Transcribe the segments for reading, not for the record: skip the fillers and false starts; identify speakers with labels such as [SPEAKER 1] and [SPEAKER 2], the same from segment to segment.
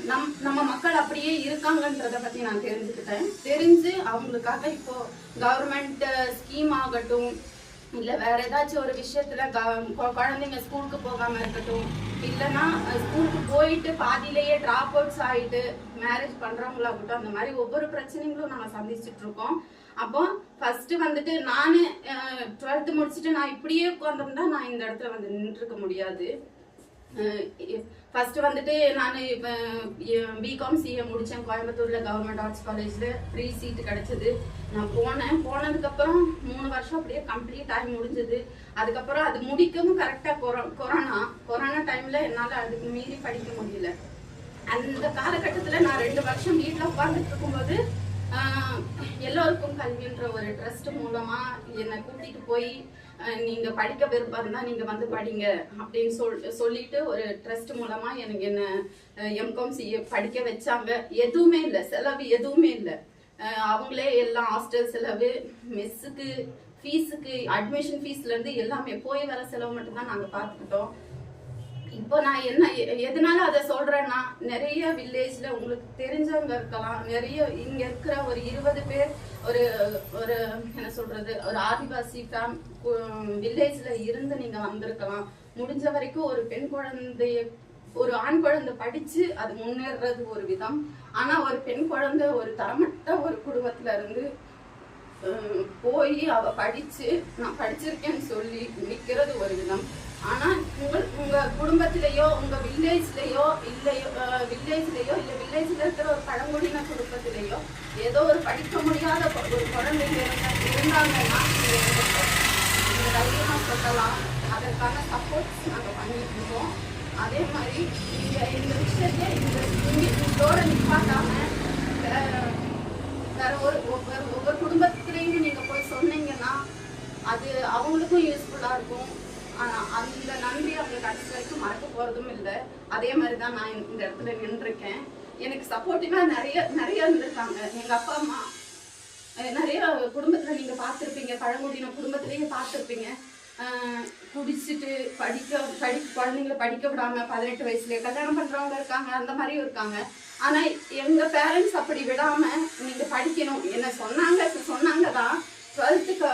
[SPEAKER 1] நம்ம மக்கள் அப்படியே இருக்காங்கன்றத பத்தி நான் தெரிஞ்சுக்கிட்டேன். தெரிஞ்சு அவங்களுக்காக இப்போ கவர்மெண்ட் ஸ்கீம் ஆகட்டும், இல்ல வேற ஏதாச்சும் ஒரு விஷயத்துல குழந்தைங்க ஸ்கூலுக்கு போகாம இருக்கட்டும், இல்லைன்னா ஸ்கூலுக்கு போயிட்டு பாதியிலேயே டிராப் அவுட்ஸ் ஆயிட்டு மேரேஜ் பண்றவங்களாகட்டும், அந்த மாதிரி ஒவ்வொரு பிரச்சனைகளும் நாங்க சந்திச்சுட்டு இருக்கோம். அப்போ ஃபர்ஸ்ட் வந்துட்டு நானு 12th முடிச்சுட்டு நான் இப்படியே உட்கார்ந்தோம்னா நான் இந்த இடத்துல வந்து நின்று இருக்க முடியாது. ஃபர்ஸ்ட் வந்துட்டு நான் பிகாம் சிஏ முடிச்சேன் கோயம்புத்தூர்ல கவர்மெண்ட் ஆர்ட்ஸ் காலேஜ்ல ஃப்ரீ சீட் கிடைச்சது. நான் போனதுக்கு அப்புறம் 3 வருஷம் அப்படியே கம்ப்ளீட் ஆகி முடிஞ்சது. அதுக்கப்புறம் அது முடிக்கவும் கரெக்டா கொரோனா டைம்ல என்னால அதுக்கு மீறி படிக்க முடியல. அந்த காலகட்டத்துல நான் 2 வருஷம் வீட்டுல உட்கார்ந்துட்டு இருக்கும்போது எல்லோருக்கும் கல்வின்ற ஒரு ட்ரஸ்ட் மூலமா என்னை கூட்டிட்டு போய் நீங்க படிக்க விருப்பம் இருந்தா நீங்க வந்து படிங்க அப்படின்னு சொல்லிட்டு ஒரு ட்ரஸ்ட் மூலமா எனக்கு என்ன எம்காம் சிஏ படிக்க வச்சாங்க. எதுவுமே இல்லை, செலவு எதுவுமே இல்லை. அவங்களே எல்லாம் ஹாஸ்டல் செலவு, மெஸ்ஸுக்கு, ஃபீஸுக்கு, அட்மிஷன் ஃபீஸ்ல இருந்து எல்லாமே போய் வர செலவு மட்டும்தான் நாங்க பார்த்துக்கிட்டோம். இப்போ நான் எதனால அதை சொல்றேன்னா, நிறைய வில்லேஜ்ல உங்களுக்கு தெரிஞ்சவங்க இருக்கலாம், நிறைய இங்க இருக்கிற ஒரு 20 பேர் ஒரு ஒரு என்ன சொல்றது ஒரு ஆதிவாசி வில்லேஜ்ல இருந்து நீங்க வந்திருக்கலாம். முடிஞ்ச வரைக்கும் ஒரு பெண் குழந்தைய ஒரு ஆண் குழந்தை படிச்சு அது முன்னேறது ஒரு விதம். ஆனா ஒரு பெண் குழந்தை ஒரு தரமற்ற ஒரு குடும்பத்துல இருந்து போய் அவ படிச்சு நான் படிச்சிருக்கேன்னு சொல்லி நிக்கிறது ஒரு விதம். ஆனா உங்க குடும்பத்திலேயோ உங்க வில்லேஜ்லயோ இல்ல வில்லேஜ்ல இருக்கிற ஒரு பழங்குடியின குடும்பத்திலேயோ ஏதோ ஒரு படிக்க முடியாத ஒரு குழந்தைங்க இருந்தாங்கன்னா நீங்க தைரியமா சொல்லலாம். அதற்கான சப்போர்ட்ஸ் நாங்க பண்ணிட்டு இருக்கோம். அதே மாதிரி நீங்க இந்த விஷயத்தை இதோட நிப்பாட்டாம வேற ஒவ்வொரு குடும்பத்திலையும் நீங்க போய் சொன்னீங்கன்னா அது அவங்களுக்கும் யூஸ்ஃபுல்லா இருக்கும். அந்த நன்றி அவங்க கடைசி வரைக்கும் மறக்க போறதும் இல்லை. அதே மாதிரிதான் நான் இந்த இடத்துல நின்றுருக்கேன். எனக்கு சப்போர்ட்டிவா நிறைய இருந்திருக்காங்க. எங்க அப்பா அம்மா நிறைய குடும்பத்துல நீங்க பார்த்திருப்பீங்க, பழங்குடியின குடும்பத்திலேயே பார்த்திருப்பீங்க. குடிச்சிட்டு குழந்தைங்களை படிக்க விடாம 18 வயசுலயே கல்யாணம் பண்றவங்க இருக்காங்க, அந்த மாதிரியும் இருக்காங்க. ஆனா எங்க பேரண்ட்ஸ் அப்படி விடாம நீங்க படிக்கணும் என்ன சொன்னாங்கதான். 12th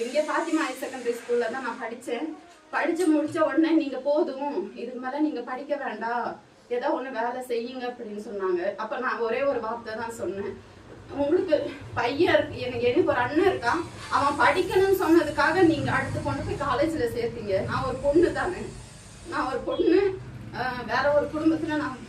[SPEAKER 1] இங்கே பாத்திமா ஹையர் செகண்டரி ஸ்கூல்ல தான் நான் படிச்சேன். படிச்சு முடிச்ச உடனே நீங்க போதும், இதுக்கு மேல நீங்க படிக்க வேண்டாம், ஏதோ ஒண்ணு வேலை செய்யுங்க அப்படின்னு சொன்னாங்க. அப்ப நான் ஒரே ஒரு வார்த்தை தான் சொன்னேன், உங்களுக்கு பையன் எனக்கு ஒரு அண்ணன் இருக்கான், அவன் படிக்கணும்னு சொன்னதுக்காக நீங்க அடுத்து கொண்டு போய் காலேஜ்ல சேர்த்தீங்க. நான் ஒரு பொண்ணு தானே, நான் ஒரு பொண்ணு வேற ஒரு குடும்பத்துல நான்